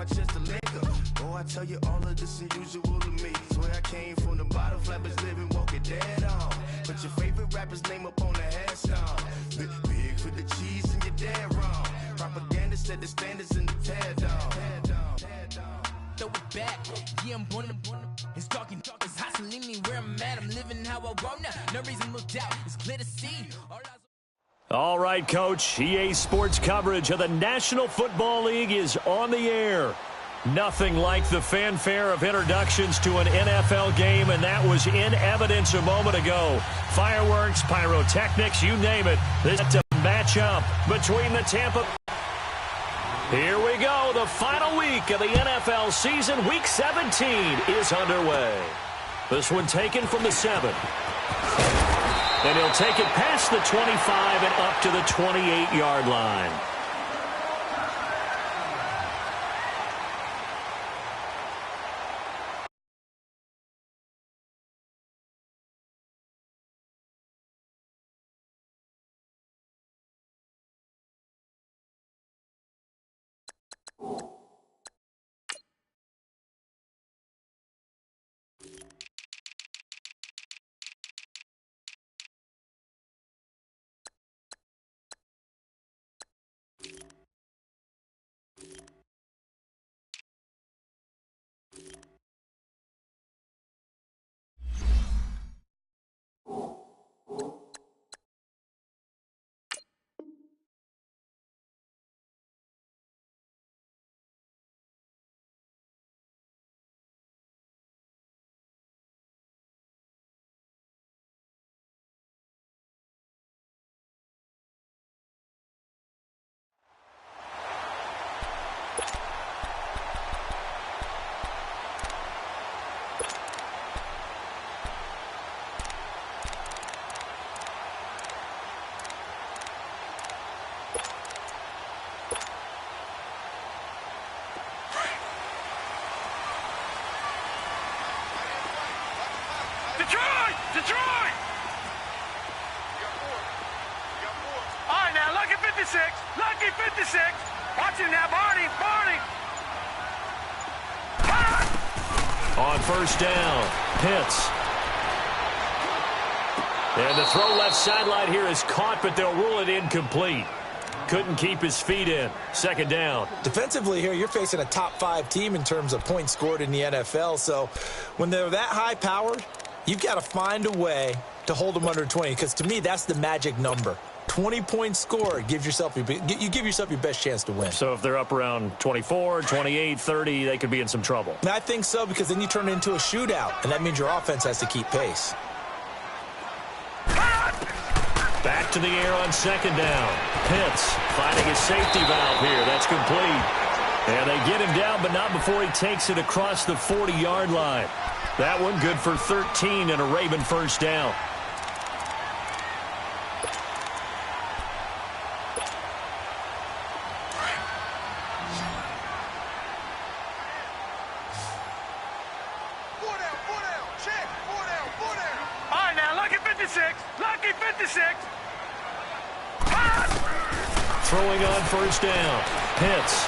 my chest to liquor. Oh, I tell you all of this unusual to me. Swear I came from the bottom, flappers living, walking dead on. Put your favorite rapper's name up on the headstone. Big for the cheese and you're dead wrong. Propaganda said the standards in the tear down. Throw it back, yeah, I'm born to it's talking, it's hustling me where I'm at. I'm living how I want now. No reason to doubt, it's clear to see. All right, Coach. EA Sports coverage of the National Football League is on the air. Nothing like the fanfare of introductions to an NFL game, and that was in evidence a moment ago. Fireworks, pyrotechnics, you name it. This is a matchup between the Tampa. Here we go. The final week of the NFL season. Week 17 is underway. This one taken from the 7. And he'll take it past the 25 and up to the 28-yard line. Detroit! All right, now, Lucky 56. Lucky 56. Watch him now, Barney. On first down, Pitts. And the throw left sideline here is caught, but they'll rule it incomplete. Couldn't keep his feet in. Second down. Defensively here, you're facing a top 5 team in terms of points scored in the NFL. So when they're that high-powered, you've got to find a way to hold them under 20, because to me, that's the magic number. 20 points scored, you give yourself your best chance to win. So if they're up around 24, 28, 30, they could be in some trouble. And I think so, because then you turn it into a shootout, and that means your offense has to keep pace. Back to the air on second down. Pitts finding his safety valve here. That's complete. And they get him down, but not before he takes it across the 40-yard line. That one good for 13 and a Raven first down. Throwing on first down. Pitts.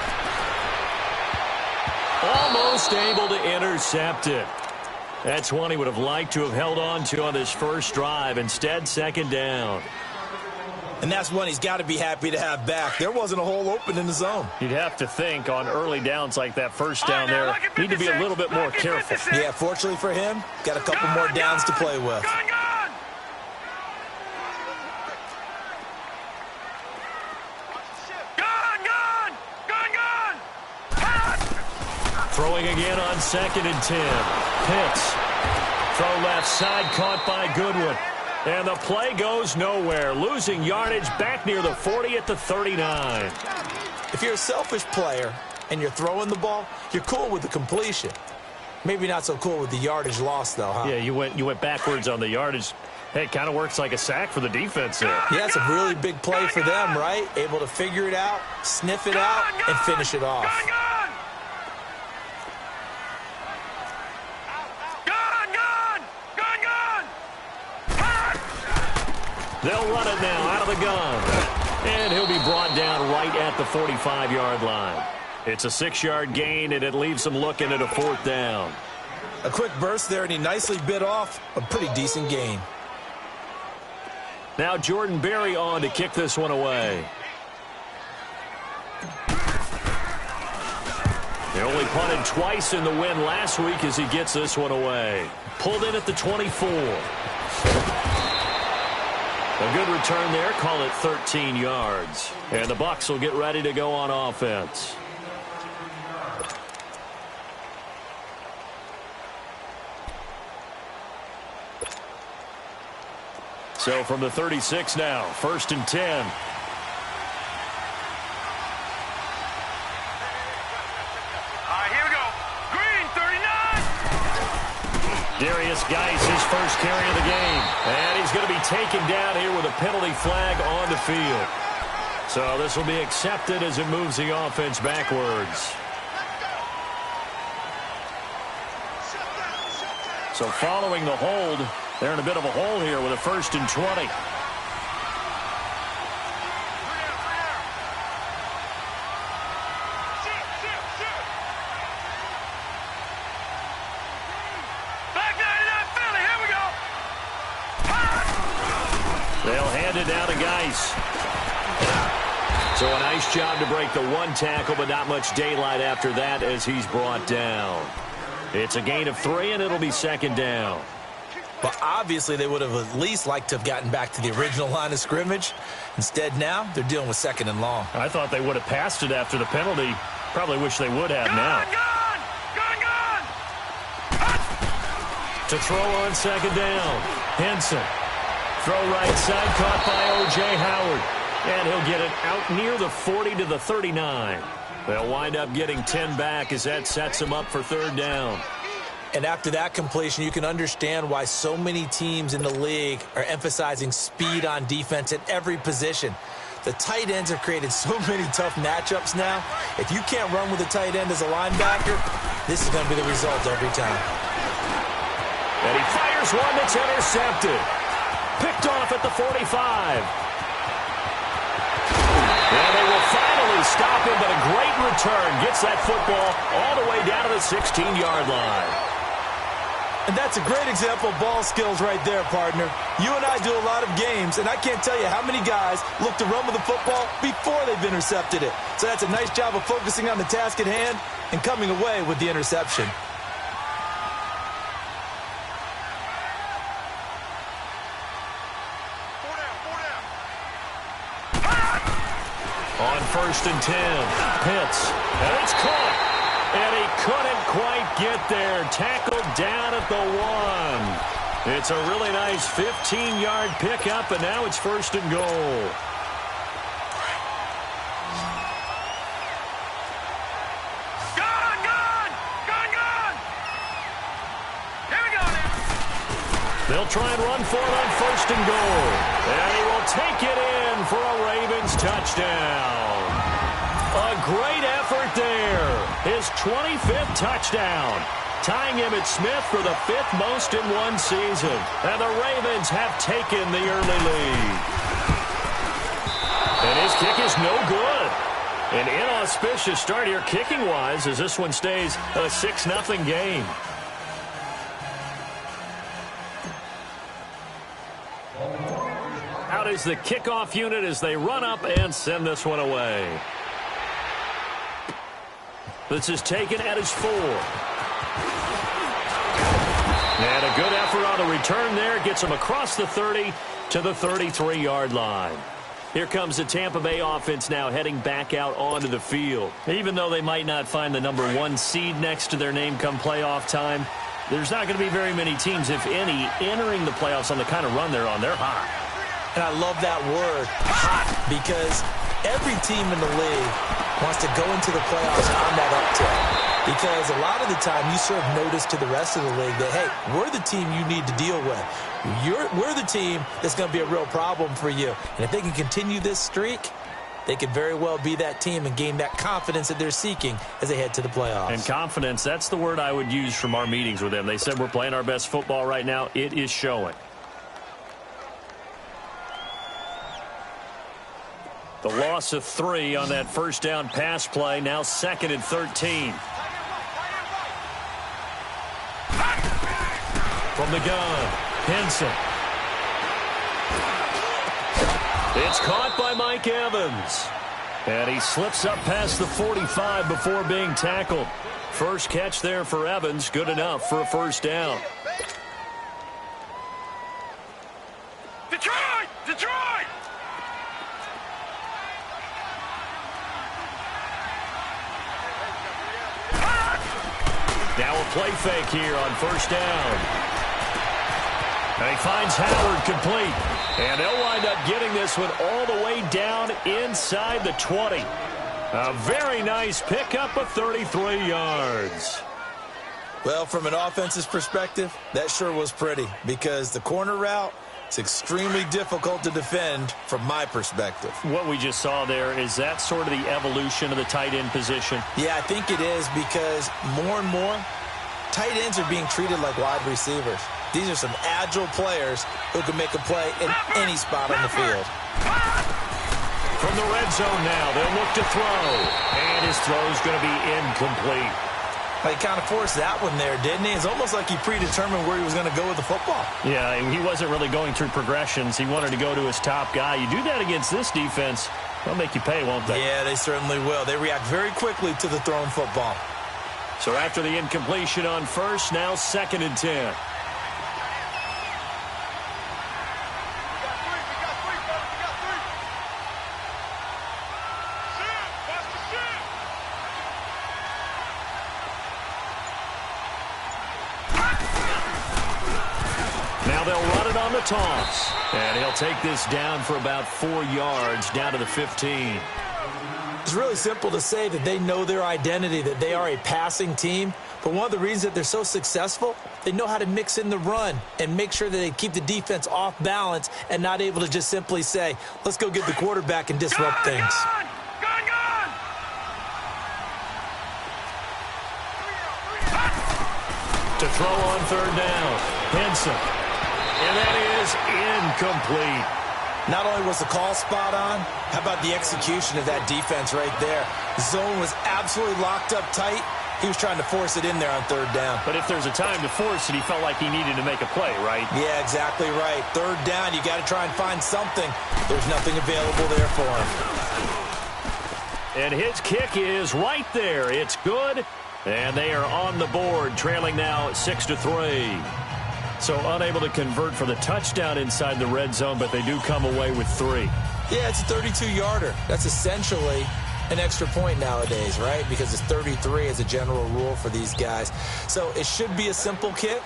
Almost able to intercept it. That's one he would have liked to have held on to on this first drive. Instead, second down. And that's one he's got to be happy to have back. There wasn't a hole open in the zone. You'd have to think on early downs like that first down there, need to be a little bit more careful. Yeah, fortunately for him, got a couple more downs to play with. Throwing again on 2nd and 10. Pitts. Throw left side, caught by Goodwin. And the play goes nowhere. Losing yardage back near the 40 at the 39. If you're a selfish player and you're throwing the ball, you're cool with the completion. Maybe not so cool with the yardage loss, though, huh? Yeah, you went backwards on the yardage. Hey, it kind of works like a sack for the defense there. Yeah, it's a really big play for them, right? Able to figure it out, sniff it out, and finish it off. They'll run it now out of the gun. And he'll be brought down right at the 45-yard line. It's a 6-yard gain, and it leaves them looking at a 4th down. A quick burst there, and he nicely bit off a pretty decent gain. Now Jordan Berry on to kick this one away. They only punted twice in the win last week as he gets this one away. Pulled in at the 24. A good return there. Call it 13 yards. And the Bucs will get ready to go on offense. So from the 36 now, 1st and 10. Darius Geis, his first carry of the game. And he's going to be taken down here with a penalty flag on the field. So this will be accepted as it moves the offense backwards. So following the hold, they're in a bit of a hole here with a 1st and 20. Down to Geis. So a nice job to break the 1 tackle, but not much daylight after that as he's brought down. It's a gain of 3, and it'll be 2nd down. Well, obviously they would have at least liked to have gotten back to the original line of scrimmage. Instead now, they're dealing with 2nd and long. I thought they would have passed it after the penalty. Probably wish they would have now. To throw on 2nd down. Henson. Throw right side, caught by O.J. Howard. And he'll get it out near the 40 to the 39. They'll wind up getting 10 back as that sets them up for 3rd down. And after that completion, you can understand why so many teams in the league are emphasizing speed on defense at every position. The tight ends have created so many tough matchups now. If you can't run with a tight end as a linebacker, this is going to be the result every time. And he fires one that's intercepted. Picked off at the 45. And they will finally stop him, but a great return. Gets that football all the way down to the 16-yard line. And that's a great example of ball skills right there, partner. You and I do a lot of games, and I can't tell you how many guys look to run with the football before they've intercepted it. So that's a nice job of focusing on the task at hand and coming away with the interception. On 1st and 10, Pitts, and it's caught, and he couldn't quite get there. Tackled down at the 1. It's a really nice 15-yard pickup, and now it's 1st and goal. Gone! Here we go now. They'll try and run for it on 1st and goal, and he will take it in for a Ravens touchdown. A great effort there. His 25th touchdown. Tying Emmitt Smith for the 5th most in one season. And the Ravens have taken the early lead. And his kick is no good. An inauspicious start here kicking-wise as this one stays a 6-0 game. Out is the kickoff unit as they run up and send this one away. This is taken at his 4. And a good effort on the return there. Gets him across the 30 to the 33-yard line. Here comes the Tampa Bay offense now heading back out onto the field. Even though they might not find the number 1 seed next to their name come playoff time, there's not going to be very many teams, if any, entering the playoffs on the kind of run they're on. They're hot. And I love that word, hot, because every team in the league wants to go into the playoffs on that uptick. Because a lot of the time you serve notice to the rest of the league that, hey, we're the team you need to deal with. We're the team that's going to be a real problem for you. And if they can continue this streak, they could very well be that team and gain that confidence that they're seeking as they head to the playoffs. And confidence, that's the word I would use from our meetings with them. They said we're playing our best football right now. It is showing. The loss of 3 on that first down pass play. Now 2nd and 13. From the gun, Henson. It's caught by Mike Evans. And he slips up past the 45 before being tackled. First catch there for Evans. Good enough for a first down. Detroit! Detroit! Now a play fake here on first down. And he finds Howard complete. And they'll wind up getting this one all the way down inside the 20. A very nice pickup of 33 yards. Well, from an offensive perspective, that sure was pretty because the corner route, it's extremely difficult to defend from my perspective. What we just saw there, is that sort of the evolution of the tight end position? Yeah, I think it is because more and more, tight ends are being treated like wide receivers. These are some agile players who can make a play in any spot on the field. From the red zone now, they'll look to throw. And his throw's going to be incomplete. He kind of forced that one there, didn't he? It's almost like he predetermined where he was going to go with the football. Yeah, he wasn't really going through progressions. He wanted to go to his top guy. You do that against this defense, they'll make you pay, won't they? Yeah, they certainly will. They react very quickly to the thrown football. So after the incompletion on first, now 2nd and 10. Now they'll run it on the toss. And he'll take this down for about 4 yards, down to the 15. It's really simple to say that they know their identity, that they are a passing team. But one of the reasons that they're so successful, they know how to mix in the run and make sure that they keep the defense off balance and not able to just simply say, let's go get the quarterback and disrupt things. To throw on third down, Henson. And that is incomplete. Not only was the call spot on, how about the execution of that defense right there? The zone was absolutely locked up tight. He was trying to force it in there on third down. But if there's a time to force it, he felt like he needed to make a play, right? Yeah, exactly right. Third down, you got to try and find something. There's nothing available there for him. And his kick is right there. It's good. And they are on the board, trailing now 6-3. So unable to convert for the touchdown inside the red zone, but they do come away with 3. Yeah, it's a 32-yarder. That's essentially an extra point nowadays, right? Because it's 33 as a general rule for these guys. So it should be a simple kick.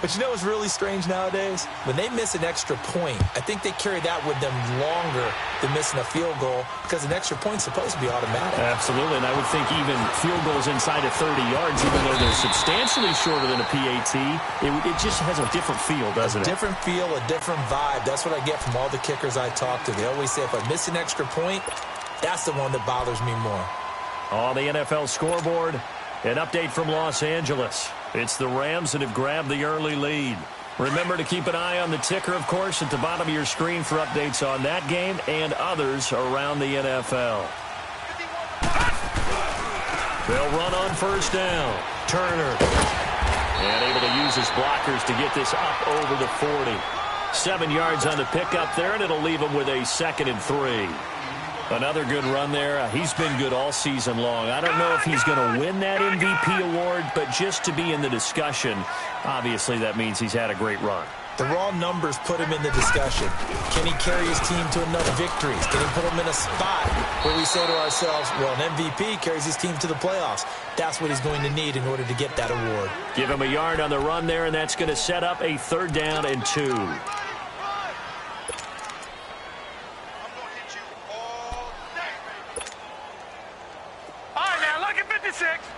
But you know what's really strange nowadays? When they miss an extra point, I think they carry that with them longer than missing a field goal because an extra point's supposed to be automatic. Absolutely, and I would think even field goals inside of 30 yards, even though they're substantially shorter than a PAT, it just has a different feel, doesn't it? A different feel, a different vibe. That's what I get from all the kickers I talk to. They always say if I miss an extra point, that's the one that bothers me more. On the NFL scoreboard, an update from Los Angeles. It's the Rams that have grabbed the early lead. Remember to keep an eye on the ticker, of course, at the bottom of your screen for updates on that game and others around the NFL. They'll run on first down. Turner. And able to use his blockers to get this up over the 40. 7 yards on the pickup there, and it'll leave him with a 2nd and 3. Another good run there. He's been good all season long. I don't know if he's going to win that MVP award, but just to be in the discussion, obviously that means he's had a great run. The raw numbers put him in the discussion. Can he carry his team to enough victories? Can he put him in a spot where we say to ourselves, well, an MVP carries his team to the playoffs. That's what he's going to need in order to get that award. Give him a yard on the run there, and that's going to set up a 3rd down and 2.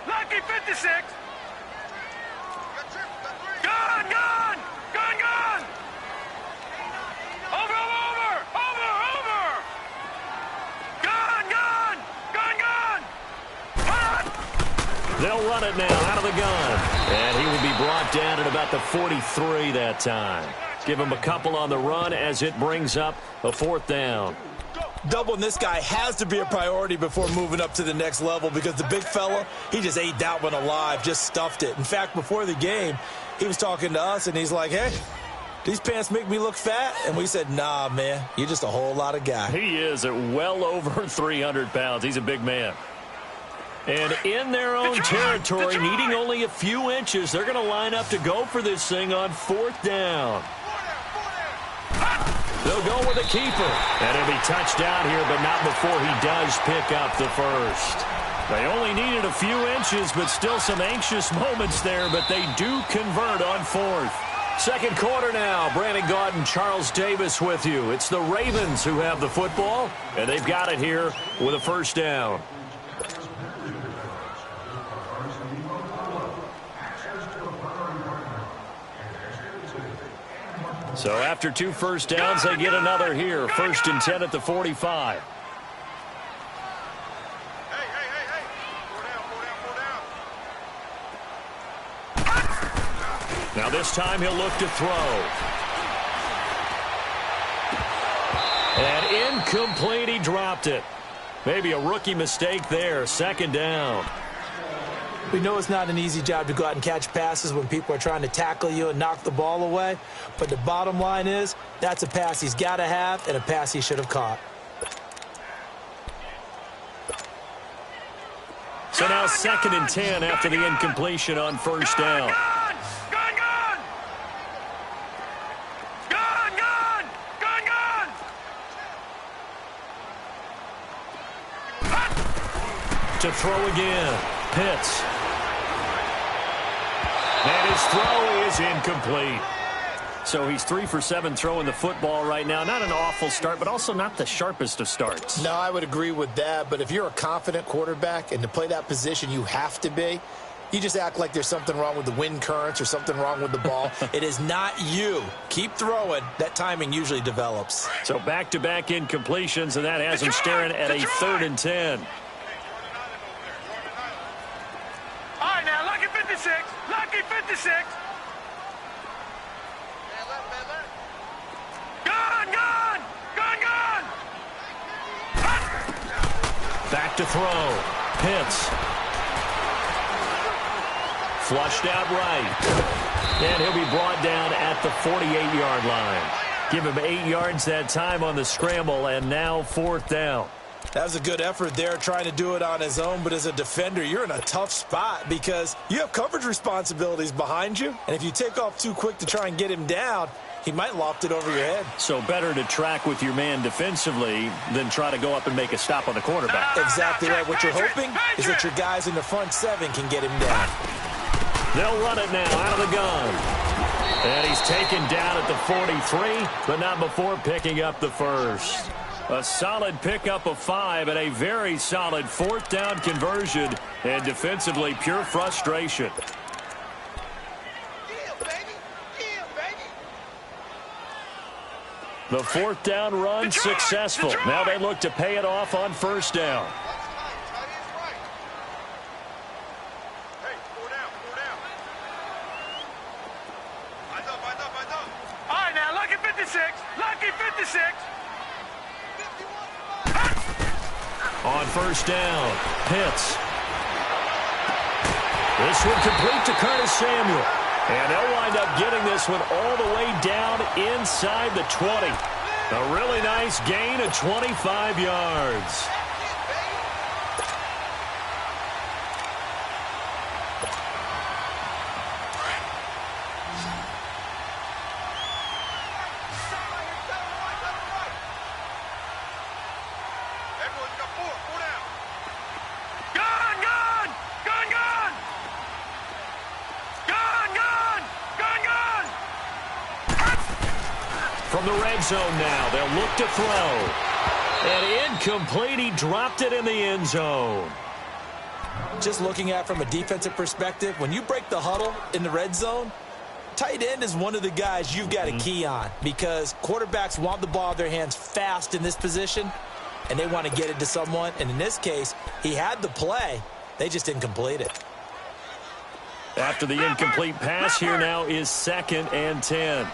Lucky 56. Gun! Over! Gun! They'll run it now out of the gun. And he will be brought down at about the 43 that time. Give him a couple on the run as it brings up a 4th down. Doubling this guy has to be a priority before moving up to the next level because the big fella, he just ate that one alive, just stuffed it. In fact, before the game, he was talking to us, and he's like, hey, these pants make me look fat? And we said, nah, man, you're just a whole lot of guy. He is at well over 300 pounds. He's a big man. And in their own territory, needing only a few inches, they're going to line up to go for this thing on 4th down. They'll go with a keeper. And he'll be touched down here, but not before he does pick up the first. They only needed a few inches, but still some anxious moments there, but they do convert on 4th. Second quarter now. Brandon Gaudin and Charles Davis with you. It's the Ravens who have the football, and they've got it here with a first down. So after 2 first downs, they get another here. 1st and 10 at the 45. Now this time he'll look to throw. And incomplete, he dropped it. Maybe a rookie mistake there. 2nd down. We know it's not an easy job to go out and catch passes when people are trying to tackle you and knock the ball away. But the bottom line is, that's a pass he's got to have and a pass he should have caught. So now 2nd and 10 after the incompletion on 1st down. To throw again. Pitts. And his throw is incomplete. So he's 3 for 7 throwing the football right now. Not an awful start, but also not the sharpest of starts. No, I would agree with that. But if you're a confident quarterback and to play that position you have to be, you just act like there's something wrong with the wind currents or something wrong with the ball. It is not you. Keep throwing. That timing usually develops. So back-to-back incompletions, and that has him staring at a 3rd and 10. All right, now, lucky 56. Lucky 56. Gone. Back to throw. Pitts. Flushed out right. And he'll be brought down at the 48-yard line. Give him 8 yards that time on the scramble, and now 4th down. That was a good effort there trying to do it on his own, but as a defender, you're in a tough spot because you have coverage responsibilities behind you, and if you take off too quick to try and get him down, he might loft it over your head. So better to track with your man defensively than try to go up and make a stop on the quarterback. Exactly right. What you're hoping is that your guys in the front 7 can get him down. They'll run it now out of the gun. And he's taken down at the 43, but not before picking up the first. A solid pickup of 5 and a very solid 4th down conversion, and defensively pure frustration. The 4th down run successful. Now they look to pay it off on 1st down. All right, now, lucky 56. Lucky 56. On 1st down, Pitts. This one complete to Curtis Samuel. And they'll wind up getting this one all the way down inside the 20. A really nice gain of 25 yards. From the red zone now, they'll look to throw. And incomplete, he dropped it in the end zone. Just looking at it from a defensive perspective, when you break the huddle in the red zone, tight end is one of the guys you've got to key on because quarterbacks want the ball in their hands fast in this position, and they want to get it to someone. And in this case, he had the play. They just didn't complete it. After the incomplete pass, here now is 2nd and 10.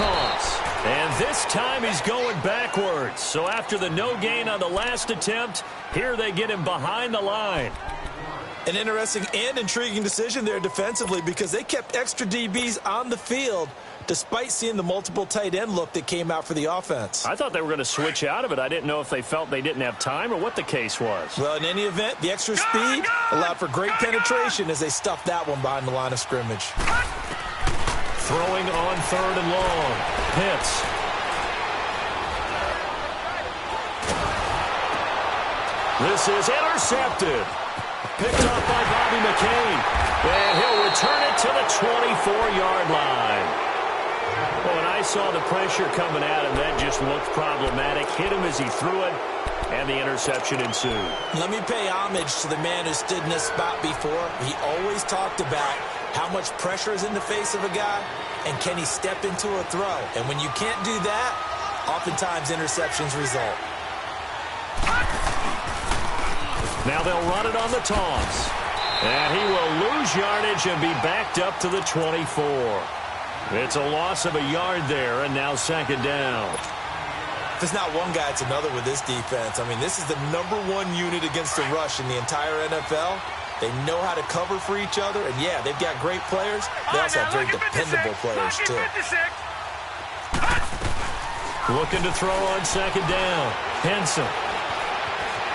toss. And this time he's going backwards. So after the no gain on the last attempt, here they get him behind the line. An interesting and intriguing decision there defensively because they kept extra DBs on the field despite seeing the multiple tight end look that came out for the offense. I thought they were going to switch out of it. I didn't know if they felt they didn't have time or what the case was. Well, in any event, the extra speed allowed for great penetration as they stuffed that one behind the line of scrimmage. Throwing on 3rd and long. Pitts. This is intercepted. Picked off by Bobby McCain. And he'll return it to the 24-yard line. Well, when I saw the pressure coming at him, that just looked problematic. Hit him as he threw it, and the interception ensued. Let me pay homage to the man who stood in this spot before. He always talked about how much pressure is in the face of a guy, and can he step into a throw. And when you can't do that, oftentimes interceptions result. Now they'll run it on the toss. And he will lose yardage and be backed up to the 24. It's a loss of a yard there, and now 2nd down. If it's not one guy, it's another with this defense. I mean, this is the #1 unit against the rush in the entire NFL. They know how to cover for each other, and yeah, they've got great players. They also have very dependable players, too. Looking to throw on 2nd down. Henson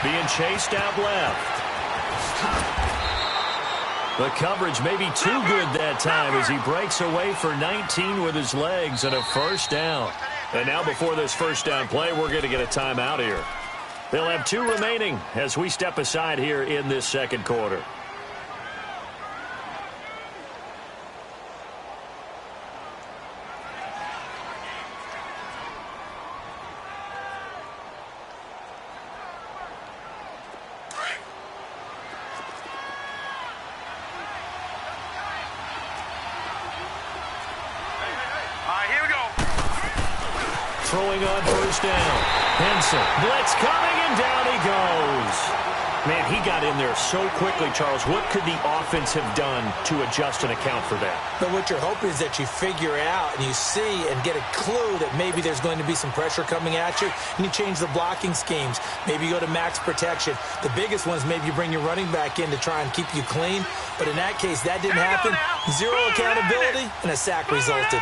being chased out left. The coverage may be too good that time as he breaks away for 19 with his legs and a 1st down. And now before this 1st down play, we're going to get a timeout here. They'll have 2 remaining as we step aside here in this 2nd quarter. Throwing on 1st down. Henson. Blitz coming, and down he goes. Man, he got in there so quickly, Charles. What could the offense have done to adjust and account for that? But what you're hoping is that you figure out and you see and get a clue that maybe there's going to be some pressure coming at you, and you change the blocking schemes. Maybe you go to max protection. The biggest one is maybe you bring your running back in to try and keep you clean. But in that case, that didn't happen. 0 accountability, and a sack resulted.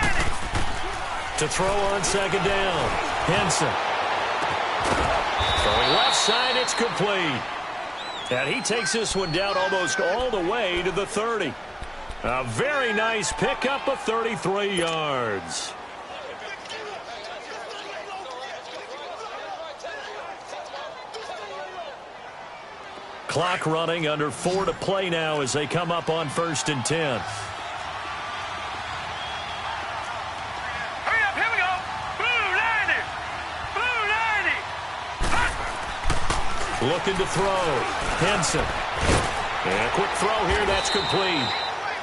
To throw on 2nd down. Henson. Throwing left side, it's complete. And he takes this one down almost all the way to the 30. A very nice pickup of 33 yards. Clock running, under 4 to play now as they come up on 1st and 10. Looking to throw. Henson. And a quick throw here. That's complete.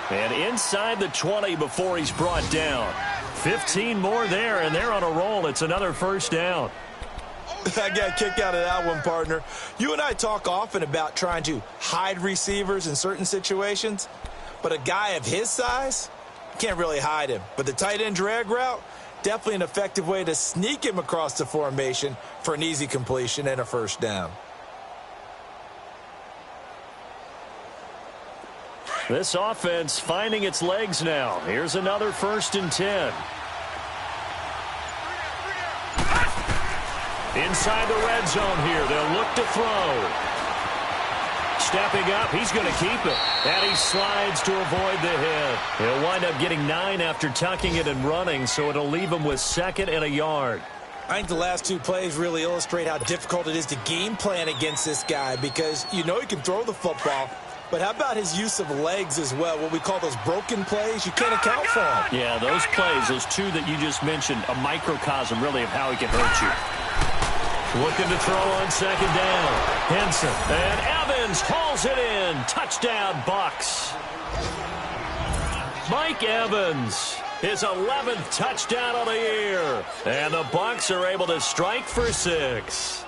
And inside the 20 before he's brought down. 15 more there, and they're on a roll. It's another 1st down. I got kicked out of that one, partner. You and I talk often about trying to hide receivers in certain situations, but a guy of his size, can't really hide him. But the tight end drag route, definitely an effective way to sneak him across the formation for an easy completion and a 1st down. This offense finding its legs now. Here's another 1st and 10. Inside the red zone here. They'll look to throw. Stepping up, he's going to keep it. And he slides to avoid the hit. He'll wind up getting 9 after tucking it and running, so it'll leave him with 2nd and a yard. I think the last 2 plays really illustrate how difficult it is to game plan against this guy because you know he can throw the football. But how about his use of legs as well? What we call those broken plays, you can't account for them. Yeah, those plays, those 2 that you just mentioned, a microcosm really of how he can hurt you. Looking to throw on 2nd down. Henson. And Evans hauls it in. Touchdown, Bucks. Mike Evans, his 11th touchdown of the year. And the Bucks are able to strike for 6.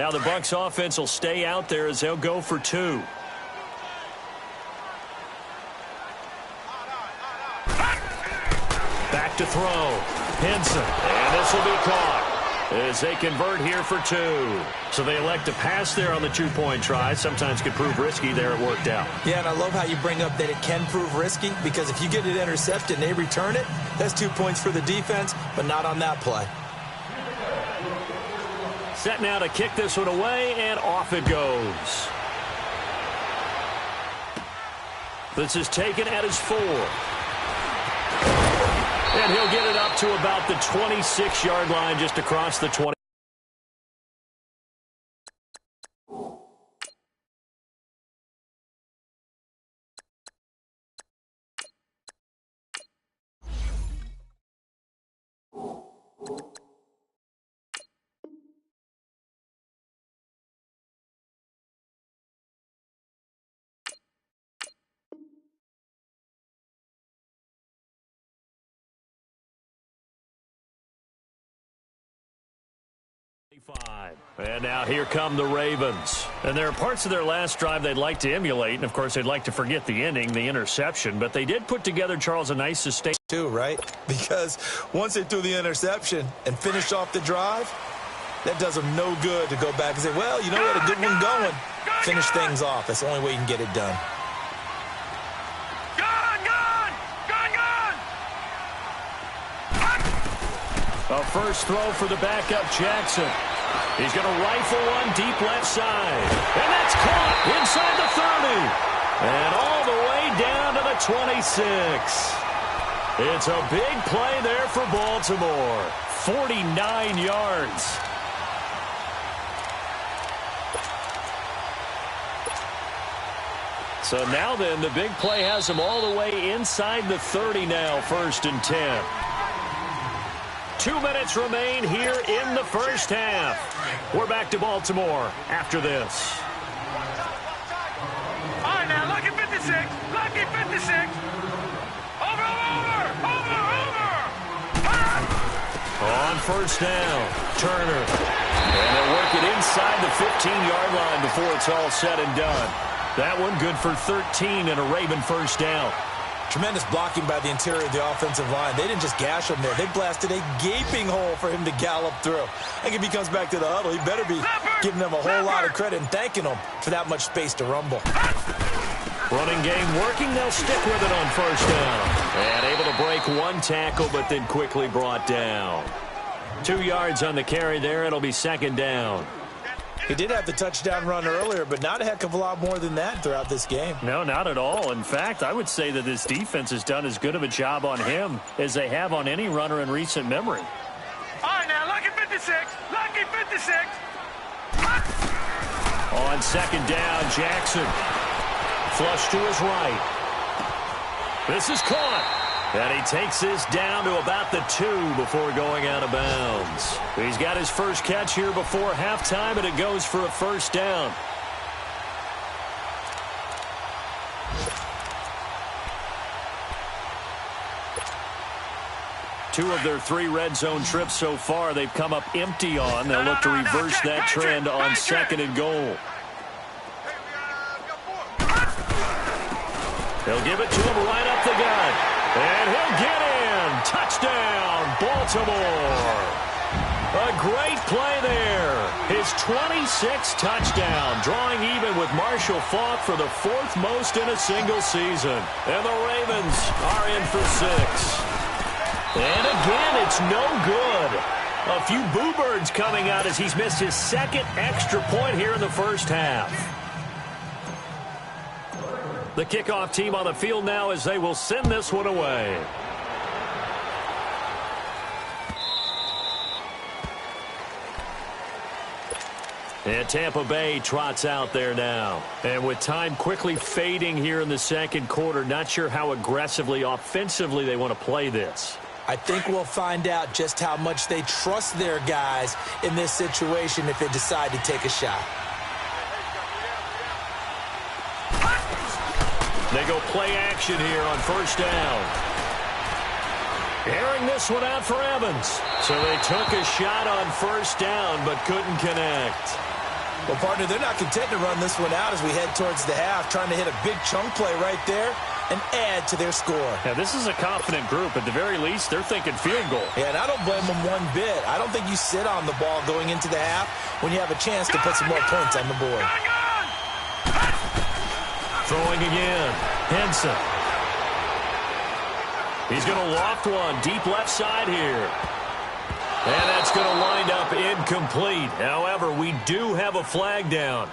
Now the Bucs offense will stay out there as they'll go for 2. Back to throw. Henson. And this will be caught as they convert here for 2. So they elect to pass there on the 2-point try. Sometimes could prove risky. There it worked out. Yeah, and I love how you bring up that it can prove risky, because if you get it intercepted and they return it, that's 2 points for the defense, but not on that play. Set now to kick this one away, and off it goes. This is taken at his 4. And he'll get it up to about the 26-yard line, just across the 20. And now here come the Ravens. And there are parts of their last drive they'd like to emulate, and of course they'd like to forget the ending, the interception, but they did put together, Charles, a nice sustain. Too, right? Because once they threw the interception and finished off the drive, that does them no good to go back and say, well, you know what, a good one going. Finish things off. That's the only way you can get it done. A first throw for the backup, Jackson. He's going to rifle one deep left side. And that's caught inside the 30. And all the way down to the 26. It's a big play there for Baltimore. 49 yards. So now then, the big play has them all the way inside the 30 now, 1st and 10. 2 minutes remain here in the first half. We're back to Baltimore after this. All right, now, lucky 56. Lucky 56. Over. On first down, Turner. And they'll work it inside the 15-yard line before it's all said and done. That one good for 13 and a Raven first down. Tremendous blocking by the interior of the offensive line. They didn't just gash him there. They blasted a gaping hole for him to gallop through. I think if he comes back to the huddle, he better be giving them a whole lot of credit and thanking them for that much space to rumble. Running game working. They'll stick with it on first down. And able to break one tackle, but then quickly brought down. 2 yards on the carry there. It'll be 2nd down. He did have the touchdown run earlier, but not a heck of a lot more than that throughout this game. No, not at all. In fact, I would say that this defense has done as good of a job on him as they have on any runner in recent memory. All right, now, lucky 56. Lucky 56. On 2nd down, Jackson. Flush to his right. This is caught. And he takes this down to about the 2 before going out of bounds. He's got his first catch here before halftime, and it goes for a first down. Two of their 3 red zone trips so far, they've come up empty on. They'll look to reverse that trend on 2nd and goal. They'll give it to him right up the gut. And he'll get in. Touchdown, Baltimore. A great play there. His 26th touchdown, drawing even with Marshall Faulk for the 4th most in a single season. And the Ravens are in for 6. And again, it's no good. A few boo birds coming out as he's missed his 2nd extra point here in the first half. The kickoff team on the field now as they will send this one away. And Tampa Bay trots out there now. And with time quickly fading here in the 2nd quarter, not sure how aggressively, offensively they want to play this. I think we'll find out just how much they trust their guys in this situation if they decide to take a shot. They go play action here on first down. Airing this one out for Evans. So they took a shot on first down but couldn't connect. Well, partner, they're not content to run this one out as we head towards the half, trying to hit a big chunk play right there and add to their score. Yeah, this is a confident group. At the very least, they're thinking field goal. Yeah, and I don't blame them one bit. I don't think you sit on the ball going into the half when you have a chance to put some more points on the board. Throwing again. Henson. He's going to loft one deep left side here. And that's going to wind up incomplete. However, we do have a flag down.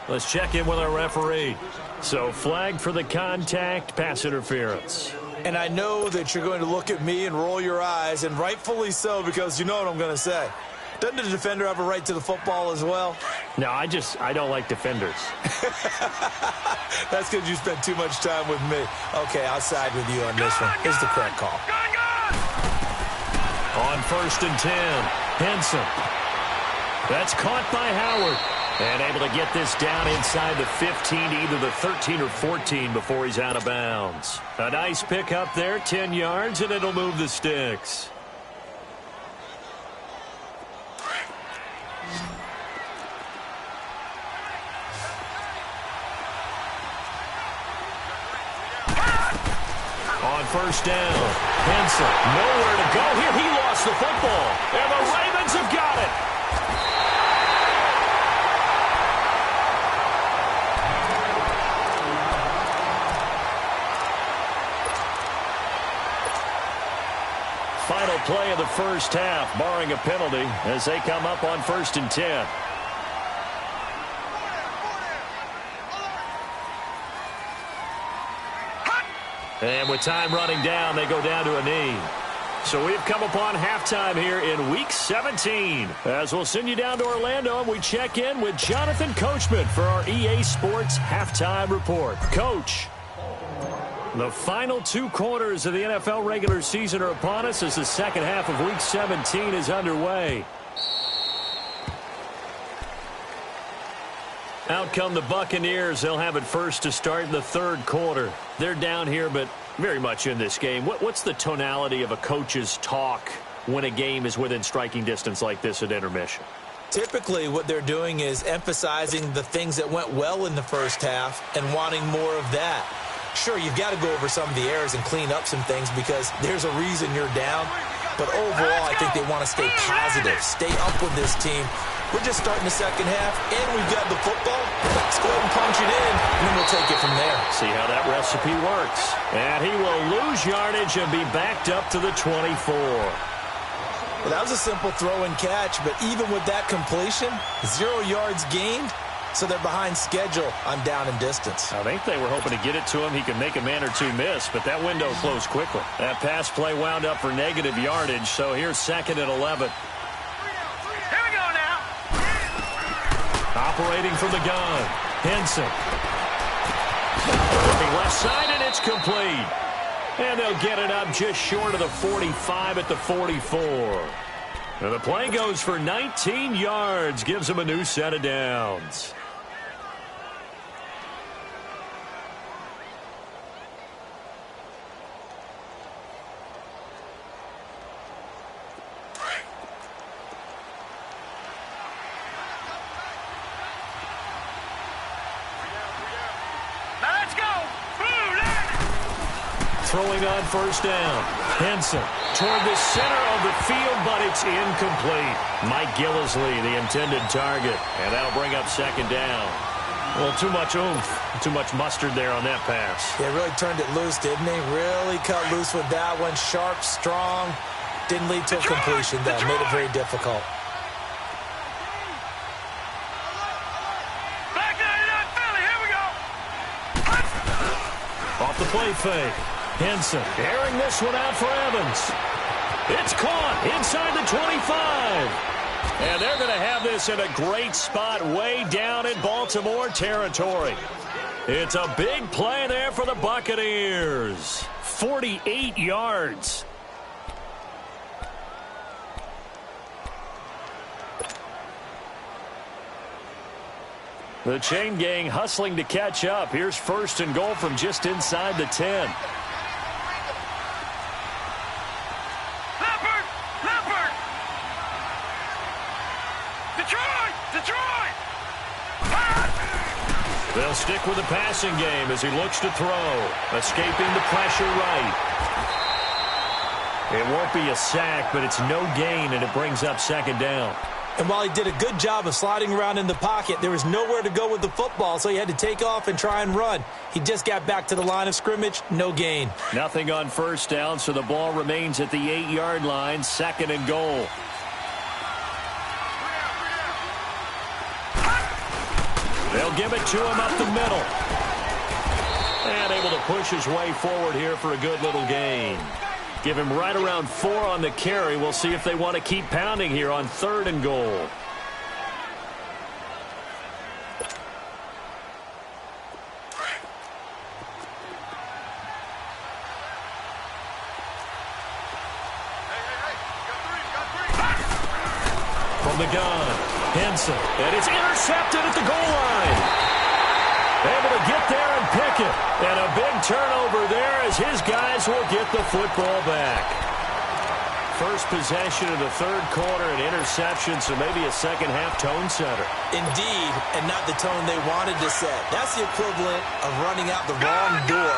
Let's check in with our referee. So, flag for the contact, pass interference. And I know that you're going to look at me and roll your eyes, and rightfully so, because you know what I'm going to say. Doesn't the defender have a right to the football as well? No, I don't like defenders. That's because you spent too much time with me. Okay, I'll side with you on this one. Here's the correct call. On 1st and 10, Henson. That's caught by Howard. And able to get this down inside the 15, either the 13 or 14 before he's out of bounds. A nice pick up there, 10 yards, and it'll move the sticks. On 1st down, Henson, nowhere to go here. He lost the football, and the Ravens have got it. Final play of the first half, barring a penalty, as they come up on 1st and 10. And with time running down, they go down to a knee. So we've come upon halftime here in Week 17. As we'll send you down to Orlando, and we check in with Jonathan Coachman for our EA Sports Halftime Report. Coach, the final 2 quarters of the NFL regular season are upon us as the second half of Week 17 is underway. Out come the Buccaneers. They'll have it first to start in the 3rd quarter. They're down here, but very much in this game. What's the tonality of a coach's talk when a game is within striking distance like this at intermission? Typically, what they're doing is emphasizing the things that went well in the first half and wanting more of that. Sure, you've got to go over some of the errors and clean up some things because there's a reason you're down. But overall, I think they want to stay positive, stay up with this team. We're just starting the second half, and we've got the football. Let's go ahead and punch it in, and then we'll take it from there. See how that recipe works. And he will lose yardage and be backed up to the 24. Well, that was a simple throw and catch, but even with that completion, 0 yards gained, so they're behind schedule on down and distance. I think they were hoping to get it to him. He could make a man or two miss, but that window closed quickly. That pass play wound up for negative yardage, so here's 2nd and 11. Operating from the gun, Henson. Looking left side, and it's complete. And they'll get it up just short of the 45 at the 44. And the play goes for 19 yards, gives them a new set of downs. Throwing on 1st down. Henson toward the center of the field, but it's incomplete. Mike Gillislee, the intended target. And that'll bring up 2nd down. Well, too much oomph, too much mustard there on that pass. Yeah, really turned it loose, didn't he? Really cut loose with that one. Sharp, strong. Didn't lead to a completion, though. Made it very difficult. Back to Philly. Here we go. Off the play fake. Henson airing this one out for Evans. It's caught inside the 25. And they're going to have this in a great spot way down in Baltimore territory. It's a big play there for the Buccaneers. 48 yards. The chain gang hustling to catch up. Here's 1st and goal from just inside the 10. They'll stick with the passing game as he looks to throw. Escaping the pressure right. It won't be a sack, but it's no gain, and it brings up second down. And while he did a good job of sliding around in the pocket, there was nowhere to go with the football, so he had to take off and try and run. He just got back to the line of scrimmage, no gain. Nothing on first down, so the ball remains at the 8-yard line, second and goal. They'll give it to him up the middle. And able to push his way forward here for a good little gain. Give him right around 4 on the carry. We'll see if they want to keep pounding here on third and goal. From the gun, Henson. And it's intercepted at the goal line. Able to get there and pick it. And a big turnover there as his guys will get the football back. First possession of the third quarter, an interception, so maybe a second-half tone setter. Indeed, and not the tone they wanted to set. That's the equivalent of running out the wrong door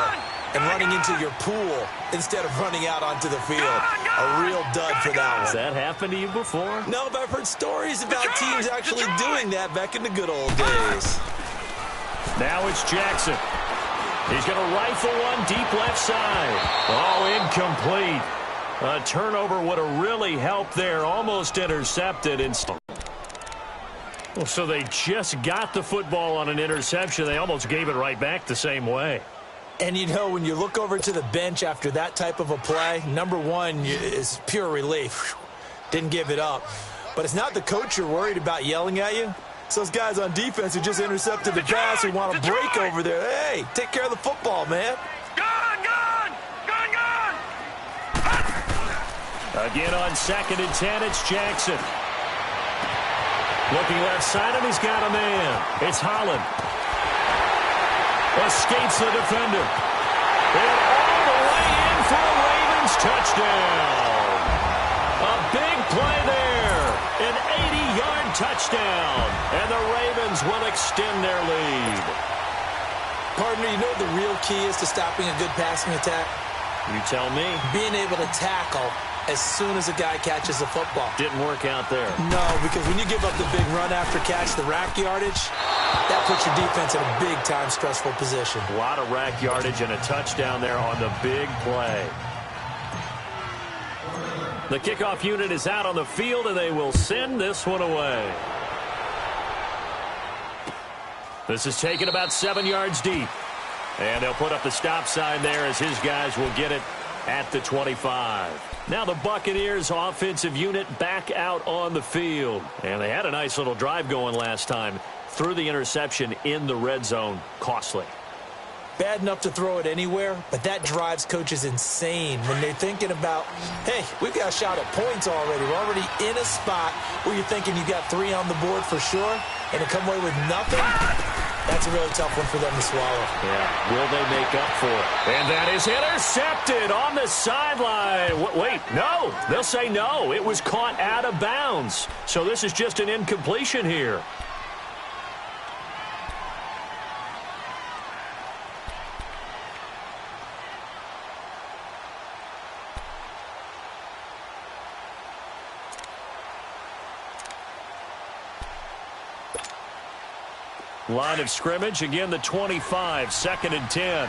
and running into your pool instead of running out onto the field. A real dud for that one. Has that happened to you before? No, but I've heard stories about teams actually doing that back in the good old days. Now it's Jackson. He's going to rifle one deep left side. Oh, incomplete. A turnover would have really helped there. Almost intercepted. Well, so they just got the football on an interception. They almost gave it right back the same way. And, you know, when you look over to the bench after that type of a play, number one is pure relief. Didn't give it up. But it's not the coach you're worried about yelling at you. It's those guys on defense who just intercepted the pass who want to break over there. Hey, take care of the football, man. Again on 2nd and 10, it's Jackson. Looking left side, and he's got a man. It's Holland. Escapes the defender. And all the way in for a Ravens touchdown. A big play there. An 80-yard touchdown. And the Ravens will extend their lead. Partner, you know what the real key is to stopping a good passing attack? You tell me. Being able to tackle as soon as a guy catches the football. Didn't work out there. No, because when you give up the big run after catch, the rack yardage, that puts your defense in a big-time stressful position. A lot of rack yardage and a touchdown there on the big play. The kickoff unit is out on the field, and they will send this one away. This is taken about 7 yards deep. And they'll put up the stop sign there as his guys will get it at the 25. Now the Buccaneers offensive unit back out on the field. And they had a nice little drive going last time. Threw the interception in the red zone. Costly. Bad enough to throw it anywhere, but that drives coaches insane when they're thinking about, hey, we've got a shot at points already. We're already in a spot where you're thinking you got 3 on the board for sure, and to come away with nothing, that's a really tough one for them to swallow. Yeah, will they make up for it? And that is intercepted on the sideline. Wait, no. They'll say no. It was caught out of bounds. So this is just an incompletion here. Line of scrimmage, again the 25, 2nd and 10.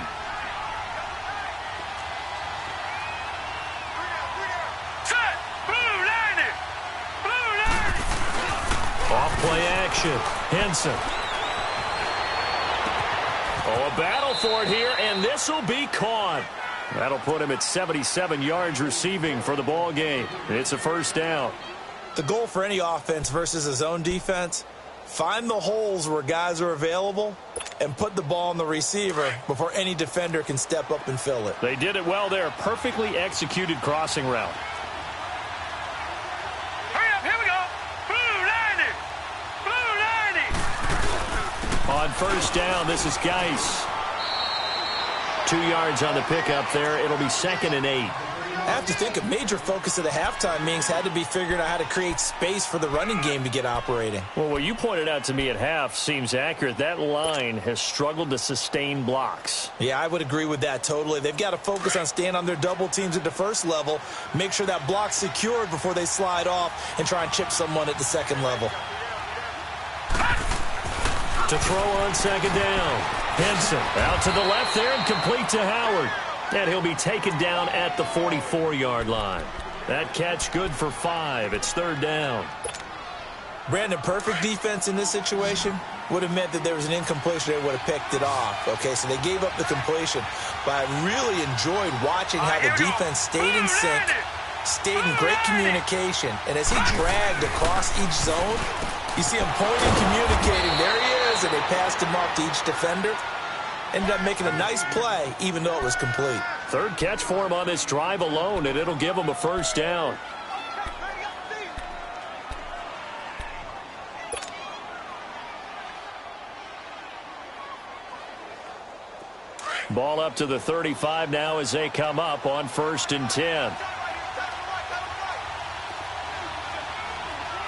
Set! Blue line it! Blue line it! Off play action. Henson. Oh, a battle for it here, and this will be caught. That'll put him at 77 yards receiving for the ball game. It's a first down. The goal for any offense versus a zone defense, find the holes where guys are available and put the ball on the receiver before any defender can step up and fill it. They did it well there. Perfectly executed crossing route. Hurry up, here we go! Blue 90! Blue 90! On first down, this is Geis. 2 yards on the pickup there. It'll be 2nd and 8. I have to think a major focus of the halftime meetings had to be figuring out how to create space for the running game to get operating. Well, what you pointed out to me at half seems accurate. That line has struggled to sustain blocks. Yeah, I would agree with that totally. They've got to focus on staying on their double teams at the first level, make sure that block's secured before they slide off and try and chip someone at the second level. To throw on second down. Henson out to the left there and complete to Howard. And he'll be taken down at the 44-yard line. That catch good for 5. It's third down. Brandon, perfect defense in this situation would have meant that there was an incompletion. They would have picked it off. Okay, so they gave up the completion. But I really enjoyed watching how the defense stayed in sync, stayed in great communication. And as he dragged across each zone, you see him pointing, communicating. There he is, and they passed him off to each defender. Ended up making a nice play, even though it was complete. Third catch for him on this drive alone, and it'll give him a first down. Ball up to the 35 now as they come up on 1st and 10.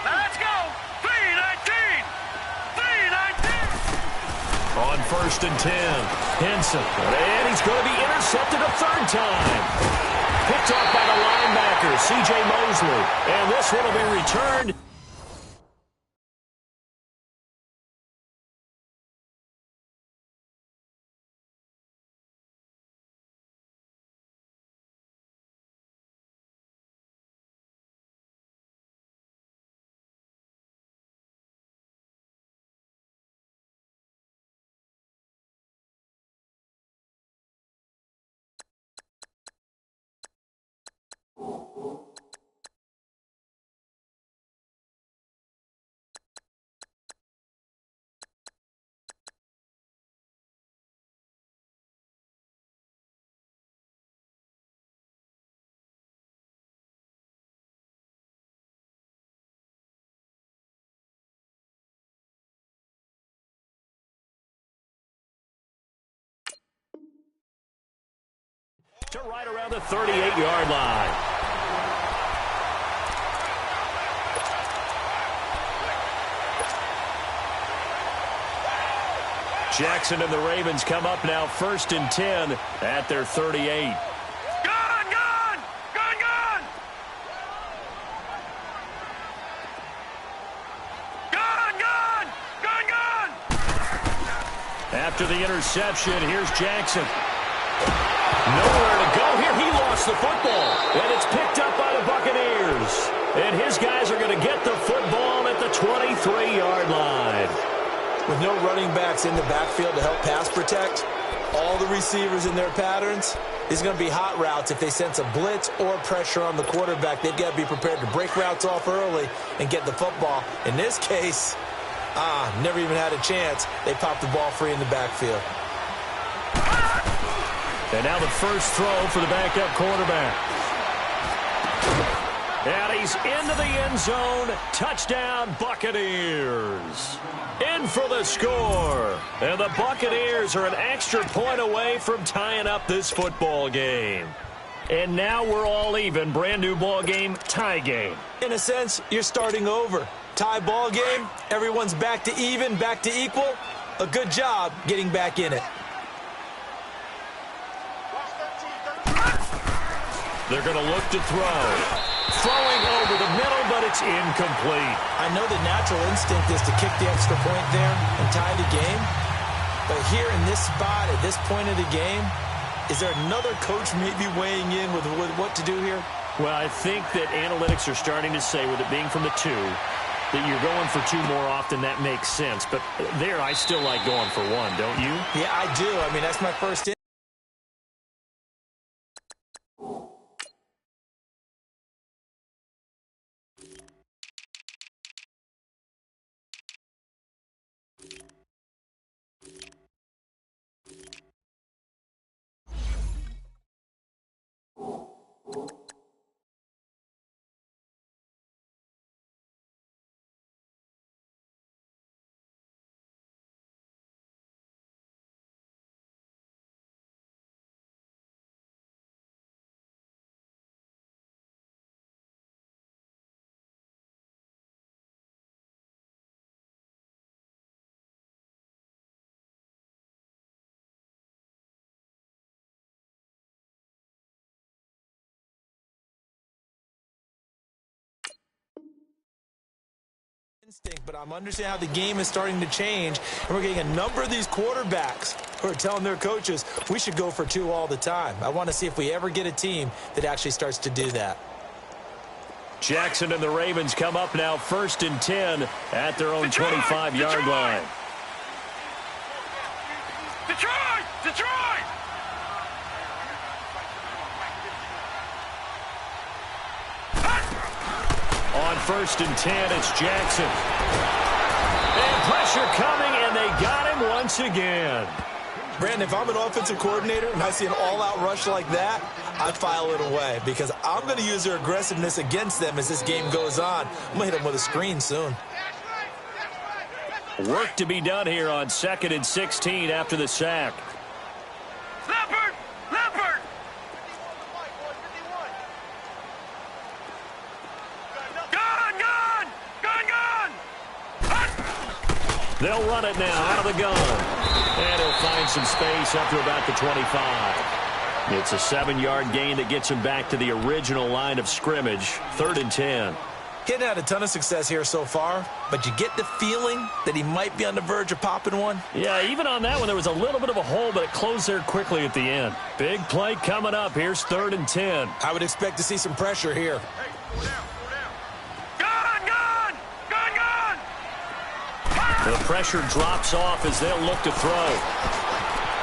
Let's go. 3-19. 3-19. On 1st and 10, Henson. And he's going to be intercepted a third time. Picked off by the linebacker, C.J. Mosley. And this one will be returned. To right around the 38-yard line. Jackson and the Ravens come up now 1st and 10 at their 38. Gun, gun! Gun, gun! Gun, gun! Gun, gun! After the interception, here's Jackson. Nowhere to go here. He lost the football. And it's picked up by the Buccaneers. And his guys are going to get the football at the 23-yard line. With no running backs in the backfield to help pass protect, all the receivers in their patterns, is going to be hot routes. If they sense a blitz or pressure on the quarterback, they've got to be prepared to break routes off early and get the football. In this case, never even had a chance. They popped the ball free in the backfield. And now the first throw for the backup quarterback. And he's into the end zone. Touchdown, Buccaneers. In for the score. And the Buccaneers are an extra point away from tying up this football game. And now we're all even. Brand new ball game, tie game. In a sense, you're starting over. Tie ball game, everyone's back to even, back to equal. A good job getting back in it. They're going to look to throw. Throwing over the middle, but it's incomplete. I know the natural instinct is to kick the extra point there and tie the game. But here in this spot, at this point of the game, is there another coach maybe weighing in with what to do here? Well, I think that analytics are starting to say, with it being from the 2, that you're going for 2 more often. That makes sense. But there, I still like going for 1, don't you? Yeah, I do. I mean, that's my first instinct, but I'm understanding how the game is starting to change, and we're getting a number of these quarterbacks who are telling their coaches we should go for 2 all the time. I want to see if we ever get a team that actually starts to do that. Jackson and the Ravens come up now 1st and 10 at their own 25-yard line. Detroit! Detroit! On 1st and 10, it's Jackson. And pressure coming, and they got him once again. Brandon, if I'm an offensive coordinator and I see an all-out rush like that, I file it away because I'm going to use their aggressiveness against them as this game goes on. I'm going to hit them with a screen soon. Work to be done here on 2nd and 16 after the sack. Leopard! Leopard! Gun! Gun! Gun! Gun! They'll run it now out of the gun. And he'll find some space up to about the 25. It's a 7-yard gain that gets him back to the original line of scrimmage. 3rd and 10. Getting had a ton of success here so far, but you get the feeling that he might be on the verge of popping one. Yeah, even on that one, there was a little bit of a hole, but it closed there quickly at the end. Big play coming up. Here's 3rd and 10. I would expect to see some pressure here. The pressure drops off as they'll look to throw.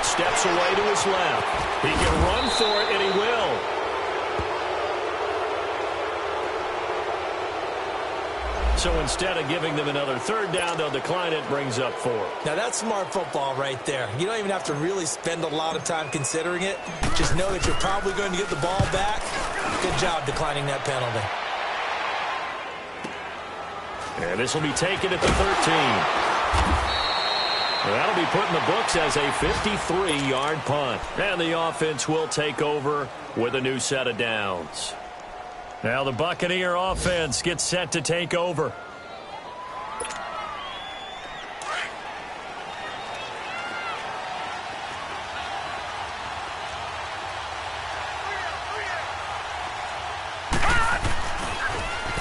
Steps away to his left. He can run for it, and he will. So instead of giving them another 3rd down, they'll decline it, brings up 4. Now, that's smart football right there. You don't even have to really spend a lot of time considering it. Just know that you're probably going to get the ball back. Good job declining that penalty. And this will be taken at the 13. That'll be put in the books as a 53-yard punt. And the offense will take over with a new set of downs. Now the Buccaneer offense gets set to take over.